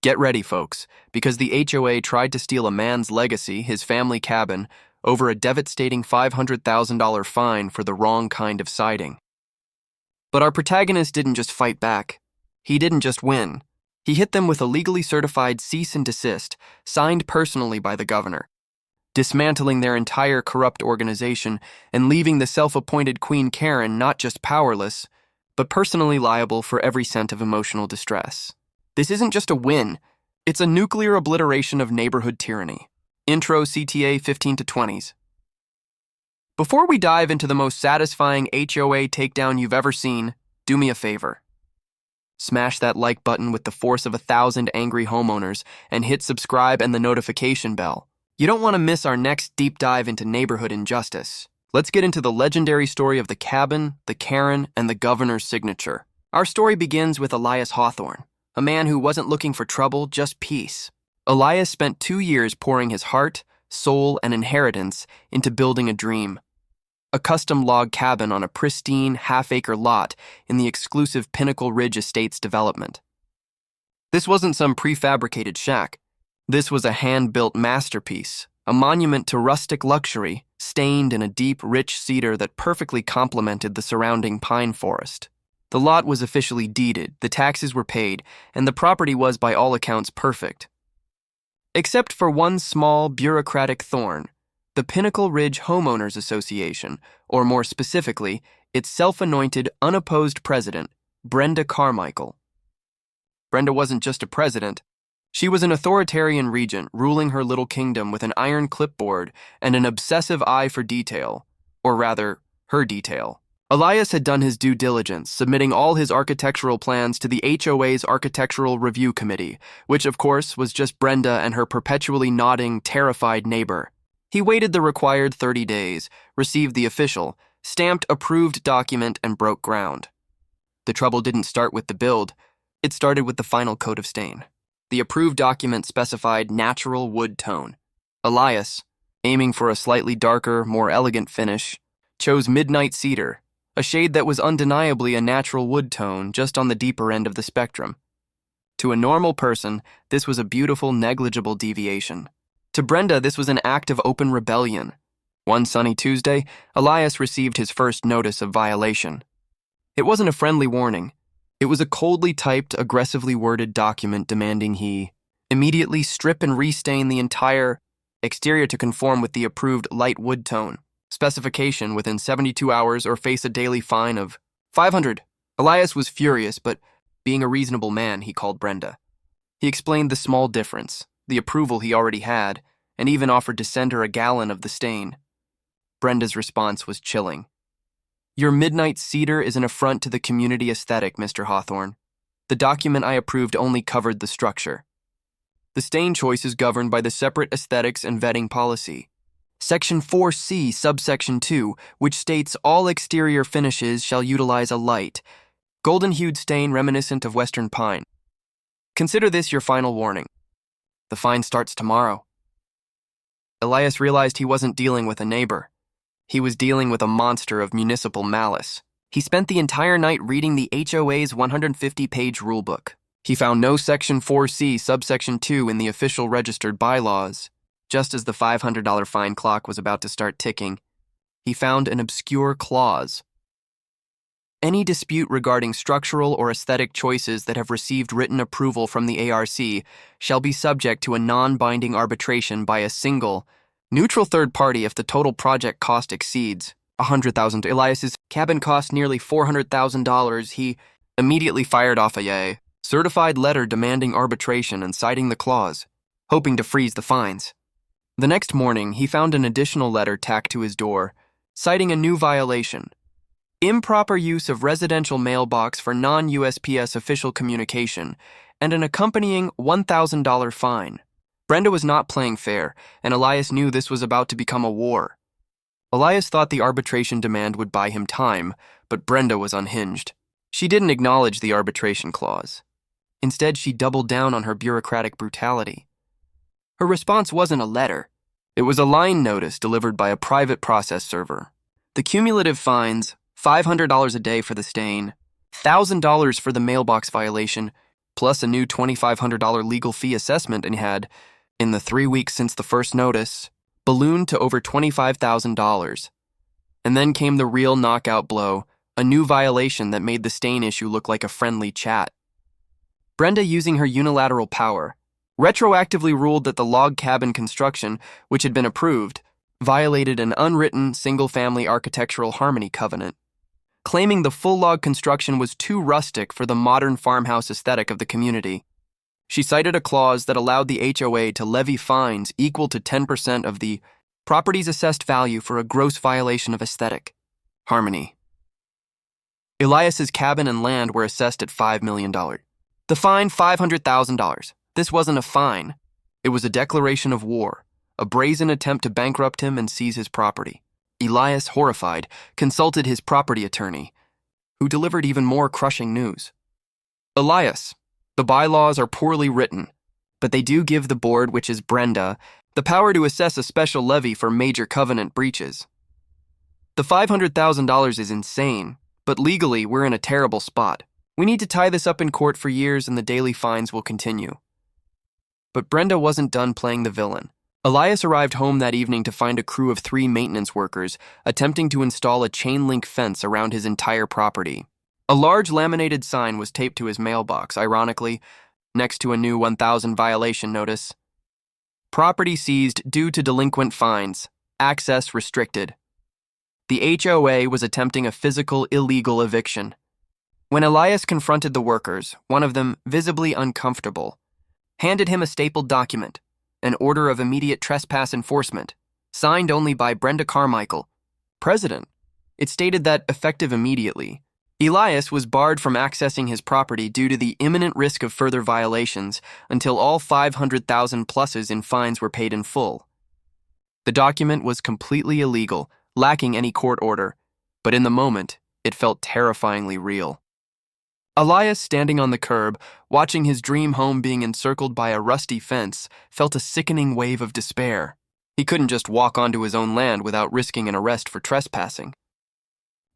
Get ready, folks, because the HOA tried to steal a man's legacy, his family cabin, over a devastating $500,000 fine for the wrong kind of siding. But our protagonist didn't just fight back. He didn't just win. He hit them with a legally certified cease and desist, signed personally by the governor, dismantling their entire corrupt organization and leaving the self-appointed Queen Karen not just powerless, but personally liable for every cent of emotional distress. This isn't just a win, it's a nuclear obliteration of neighborhood tyranny. Intro CTA 15 to 20s. Before we dive into the most satisfying HOA takedown you've ever seen, do me a favor. Smash that like button with the force of 1,000 angry homeowners and hit subscribe and the notification bell. You don't want to miss our next deep dive into neighborhood injustice. Let's get into the legendary story of the cabin, the Karen, and the governor's signature. Our story begins with Elias Hawthorne, a man who wasn't looking for trouble, just peace. Elias spent 2 years pouring his heart, soul, and inheritance into building a dream. A custom log cabin on a pristine, half-acre lot in the exclusive Pinnacle Ridge Estates development. This wasn't some prefabricated shack. This was a hand-built masterpiece, a monument to rustic luxury, stained in a deep, rich cedar that perfectly complemented the surrounding pine forest. The lot was officially deeded, the taxes were paid, and the property was, by all accounts, perfect. Except for one small, bureaucratic thorn: the Pinnacle Ridge Homeowners Association, or more specifically, its self-anointed, unopposed president, Brenda Carmichael. Brenda wasn't just a president. She was an authoritarian regent ruling her little kingdom with an iron clipboard and an obsessive eye for detail, or rather, her detail. Elias had done his due diligence, submitting all his architectural plans to the HOA's Architectural Review Committee, which, of course, was just Brenda and her perpetually nodding, terrified neighbor. He waited the required 30 days, received the official, stamped approved document, and broke ground. The trouble didn't start with the build. It started with the final coat of stain. The approved document specified natural wood tone. Elias, aiming for a slightly darker, more elegant finish, chose midnight cedar, a shade that was undeniably a natural wood tone just on the deeper end of the spectrum. To a normal person, this was a beautiful, negligible deviation. To Brenda, this was an act of open rebellion. One sunny Tuesday, Elias received his first notice of violation. It wasn't a friendly warning. It was a coldly typed, aggressively worded document demanding he immediately strip and restain the entire exterior to conform with the approved light wood tone specification within 72 hours or face a daily fine of $500. Elias was furious, but being a reasonable man, he called Brenda. He explained the small difference, the approval he already had, and even offered to send her a gallon of the stain. Brenda's response was chilling. "Your midnight cedar is an affront to the community aesthetic, Mr. Hawthorne. The document I approved only covered the structure. The stain choice is governed by the separate aesthetics and vetting policy. Section 4C, subsection 2, which states all exterior finishes shall utilize a light, golden-hued stain reminiscent of western pine. Consider this your final warning. The fine starts tomorrow." Elias realized he wasn't dealing with a neighbor. He was dealing with a monster of municipal malice. He spent the entire night reading the HOA's 150-page rulebook. He found no Section 4C, subsection 2 in the official registered bylaws. Just as the $500 fine clock was about to start ticking, he found an obscure clause. Any dispute regarding structural or aesthetic choices that have received written approval from the ARC shall be subject to a non-binding arbitration by a single, neutral third party if the total project cost exceeds $100,000. Elias's cabin cost nearly $400,000. He immediately fired off a certified letter demanding arbitration and citing the clause, hoping to freeze the fines. The next morning, he found an additional letter tacked to his door, citing a new violation: improper use of residential mailbox for non-USPS official communication, and an accompanying $1,000 fine. Brenda was not playing fair, and Elias knew this was about to become a war. Elias thought the arbitration demand would buy him time, but Brenda was unhinged. She didn't acknowledge the arbitration clause. Instead, she doubled down on her bureaucratic brutality. Her response wasn't a letter. It was a line notice delivered by a private process server. The cumulative fines, $500 a day for the stain, $1,000 for the mailbox violation, plus a new $2,500 legal fee assessment, and had, in the 3 weeks since the first notice, ballooned to over $25,000. And then came the real knockout blow, a new violation that made the stain issue look like a friendly chat. Brenda, using her unilateral power, retroactively ruled that the log cabin construction, which had been approved, violated an unwritten single-family architectural harmony covenant, claiming the full log construction was too rustic for the modern farmhouse aesthetic of the community. She cited a clause that allowed the HOA to levy fines equal to 10% of the property's assessed value for a gross violation of aesthetic harmony. Elias's cabin and land were assessed at $5 million. The fine, $500,000. This wasn't a fine. It was a declaration of war, a brazen attempt to bankrupt him and seize his property. Elias, horrified, consulted his property attorney, who delivered even more crushing news. Elias, the bylaws are poorly written, but they do give the board, which is Brenda, the power to assess a special levy for major covenant breaches. The $500,000 is insane, but legally we're in a terrible spot. We need to tie this up in court for years and the daily fines will continue. But Brenda wasn't done playing the villain. Elias arrived home that evening to find a crew of 3 maintenance workers attempting to install a chain-link fence around his entire property. A large laminated sign was taped to his mailbox, ironically, next to a new 1,000 violation notice. Property seized due to delinquent fines. Access restricted. The HOA was attempting a physical illegal eviction. When Elias confronted the workers, one of them, visibly uncomfortable, handed him a stapled document, an order of immediate trespass enforcement, signed only by Brenda Carmichael, president. It stated that, effective immediately, Elias was barred from accessing his property due to the imminent risk of further violations until all 500,000 pluses in fines were paid in full. The document was completely illegal, lacking any court order, but in the moment, it felt terrifyingly real. Elias, standing on the curb, watching his dream home being encircled by a rusty fence, felt a sickening wave of despair. He couldn't just walk onto his own land without risking an arrest for trespassing.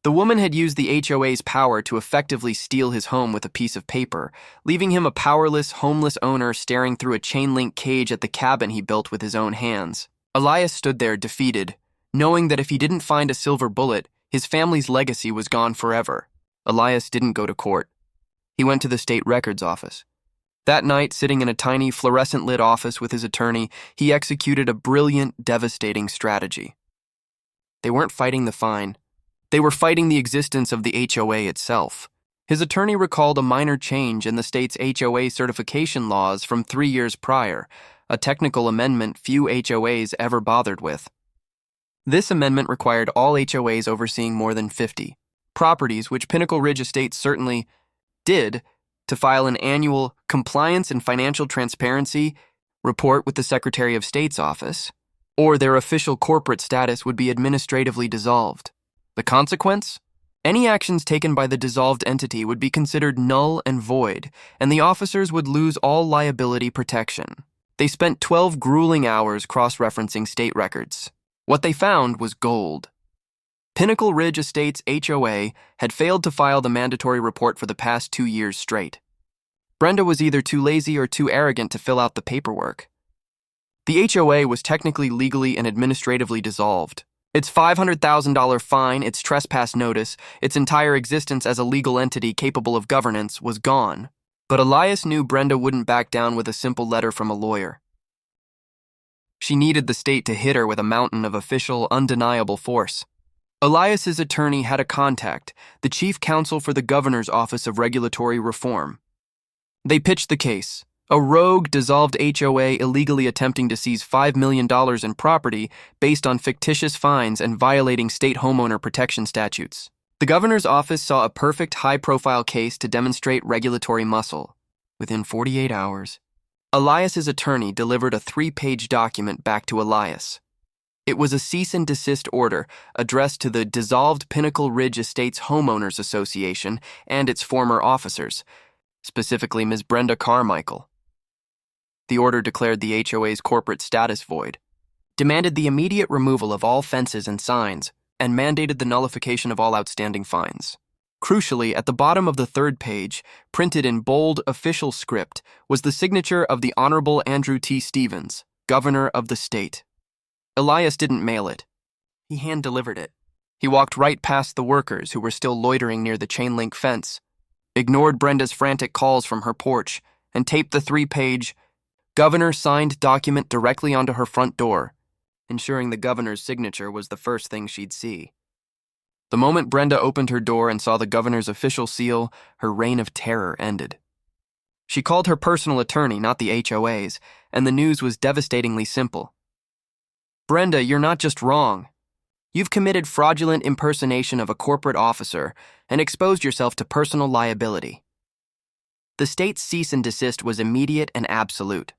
The woman had used the HOA's power to effectively steal his home with a piece of paper, leaving him a powerless, homeless owner staring through a chain-link cage at the cabin he built with his own hands. Elias stood there defeated, knowing that if he didn't find a silver bullet, his family's legacy was gone forever. Elias didn't go to court. He went to the state records office. That night, sitting in a tiny fluorescent-lit office with his attorney, he executed a brilliant, devastating strategy. They weren't fighting the fine. They were fighting the existence of the HOA itself. His attorney recalled a minor change in the state's HOA certification laws from 3 years prior, a technical amendment few HOAs ever bothered with. This amendment required all HOAs overseeing more than 50 properties, which Pinnacle Ridge Estates certainly did, to file an annual Compliance and Financial Transparency report with the Secretary of State's office, or their official corporate status would be administratively dissolved. The consequence? Any actions taken by the dissolved entity would be considered null and void, and the officers would lose all liability protection. They spent 12 grueling hours cross-referencing state records. What they found was gold. Pinnacle Ridge Estates HOA had failed to file the mandatory report for the past 2 years straight. Brenda was either too lazy or too arrogant to fill out the paperwork. The HOA was technically, legally, and administratively dissolved. Its $500,000 fine, its trespass notice, its entire existence as a legal entity capable of governance was gone. But Elias knew Brenda wouldn't back down with a simple letter from a lawyer. She needed the state to hit her with a mountain of official, undeniable force. Elias's attorney had a contact, the chief counsel for the governor's office of regulatory reform. They pitched the case, a rogue, dissolved HOA illegally attempting to seize $5 million in property based on fictitious fines and violating state homeowner protection statutes. The governor's office saw a perfect high-profile case to demonstrate regulatory muscle. Within 48 hours, Elias's attorney delivered a 3-page document back to Elias. It was a cease and desist order addressed to the dissolved Pinnacle Ridge Estates Homeowners Association and its former officers, specifically Ms. Brenda Carmichael. The order declared the HOA's corporate status void, demanded the immediate removal of all fences and signs, and mandated the nullification of all outstanding fines. Crucially, at the bottom of the third page, printed in bold official script, was the signature of the Honorable Andrew T. Stevens, Governor of the state. Elias didn't mail it. He hand-delivered it. He walked right past the workers who were still loitering near the chain-link fence, ignored Brenda's frantic calls from her porch, and taped the 3-page governor-signed document directly onto her front door, ensuring the governor's signature was the first thing she'd see. The moment Brenda opened her door and saw the governor's official seal, her reign of terror ended. She called her personal attorney, not the HOA's, and the news was devastatingly simple. Brenda, you're not just wrong. You've committed fraudulent impersonation of a corporate officer and exposed yourself to personal liability. The state's cease and desist was immediate and absolute.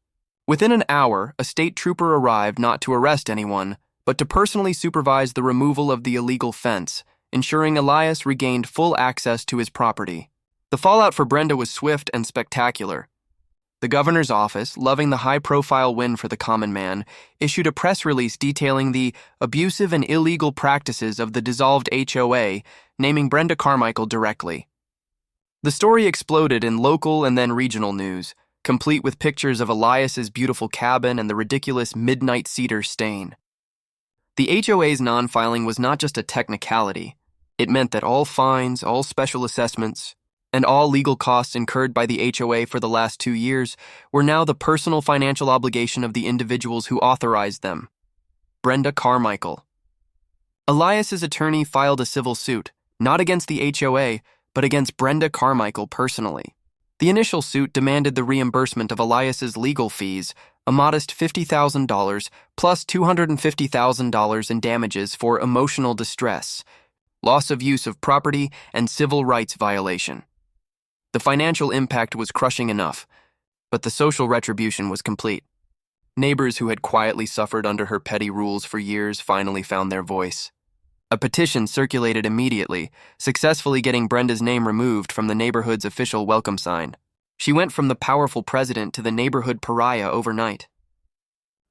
Within an hour, a state trooper arrived not to arrest anyone, but to personally supervise the removal of the illegal fence, ensuring Elias regained full access to his property. The fallout for Brenda was swift and spectacular. The governor's office, loving the high-profile win for the common man, issued a press release detailing the abusive and illegal practices of the dissolved HOA, naming Brenda Carmichael directly. The story exploded in local and then regional news, complete with pictures of Elias's beautiful cabin and the ridiculous midnight cedar stain. The HOA's non-filing was not just a technicality. It meant that all fines, all special assessments, and all legal costs incurred by the HOA for the last 2 years were now the personal financial obligation of the individuals who authorized them. Brenda Carmichael. Elias's attorney filed a civil suit, not against the HOA, but against Brenda Carmichael personally. The initial suit demanded the reimbursement of Elias's legal fees, a modest $50,000 plus $250,000 in damages for emotional distress, loss of use of property, and civil rights violation. The financial impact was crushing enough, but the social retribution was complete. Neighbors who had quietly suffered under her petty rules for years finally found their voice. A petition circulated immediately, successfully getting Brenda's name removed from the neighborhood's official welcome sign. She went from the powerful president to the neighborhood pariah overnight.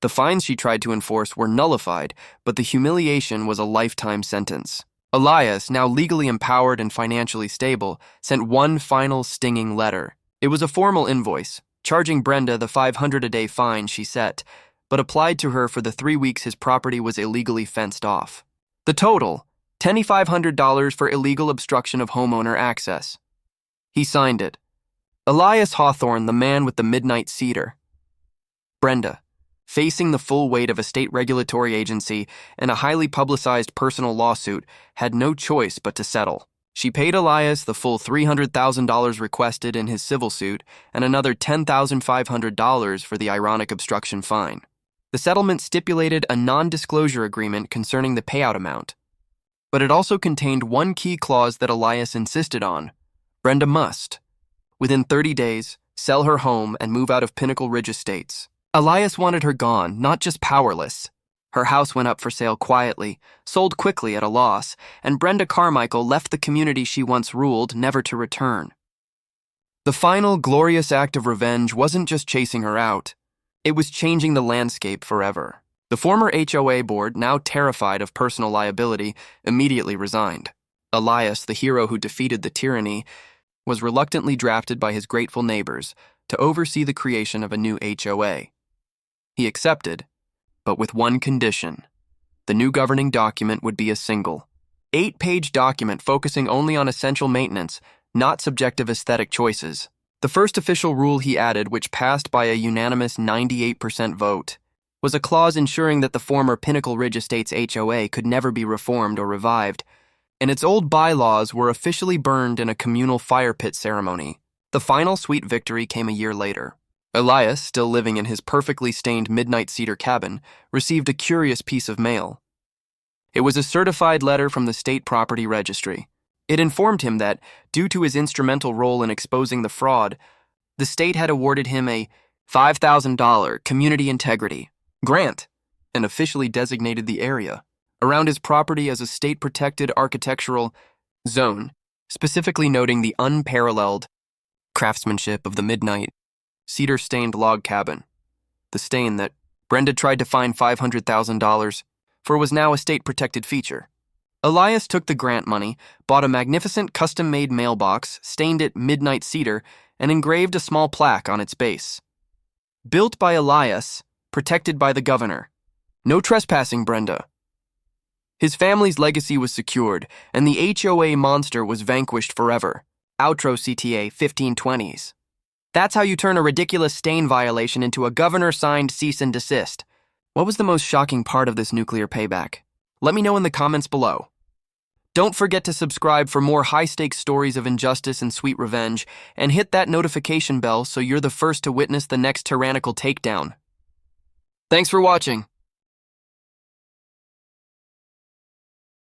The fines she tried to enforce were nullified, but the humiliation was a lifetime sentence. Elias, now legally empowered and financially stable, sent one final stinging letter. It was a formal invoice, charging Brenda the $500 a day fine she set, but applied to her for the 3 weeks his property was illegally fenced off. The total, $2,500 for illegal obstruction of homeowner access. He signed it. Elias Hawthorne, the man with the midnight cedar. Brenda, facing the full weight of a state regulatory agency and a highly publicized personal lawsuit, had no choice but to settle. She paid Elias the full $300,000 requested in his civil suit and another $10,500 for the ironic obstruction fine. The settlement stipulated a non-disclosure agreement concerning the payout amount, but it also contained one key clause that Elias insisted on. Brenda must, within 30 days, sell her home and move out of Pinnacle Ridge Estates. Elias wanted her gone, not just powerless. Her house went up for sale quietly, sold quickly at a loss, and Brenda Carmichael left the community she once ruled, never to return. The final glorious act of revenge wasn't just chasing her out. It was changing the landscape forever. The former HOA board, now terrified of personal liability, immediately resigned. Elias, the hero who defeated the tyranny, was reluctantly drafted by his grateful neighbors to oversee the creation of a new HOA. He accepted, but with one condition. The new governing document would be a single, 8-page document focusing only on essential maintenance, not subjective aesthetic choices. The first official rule he added, which passed by a unanimous 98% vote, was a clause ensuring that the former Pinnacle Ridge Estates HOA could never be reformed or revived, and its old bylaws were officially burned in a communal fire pit ceremony. The final sweet victory came a year later. Elias, still living in his perfectly stained midnight cedar cabin, received a curious piece of mail. It was a certified letter from the state property registry. It informed him that, due to his instrumental role in exposing the fraud, the state had awarded him a $5,000 community integrity grant and officially designated the area around his property as a state-protected architectural zone, specifically noting the unparalleled craftsmanship of the midnight cedar-stained log cabin, the stain that Brenda tried to fine $500,000 for was now a state-protected feature. Elias took the grant money, bought a magnificent custom-made mailbox, stained it midnight cedar, and engraved a small plaque on its base. Built by Elias, protected by the governor. No trespassing, Brenda. His family's legacy was secured, and the HOA monster was vanquished forever. Outro CTA 1520s. That's how you turn a ridiculous stain violation into a governor-signed cease and desist. What was the most shocking part of this nuclear payback? Let me know in the comments below. Don't forget to subscribe for more high-stakes stories of injustice and sweet revenge, and hit that notification bell so you're the first to witness the next tyrannical takedown. Thanks for watching.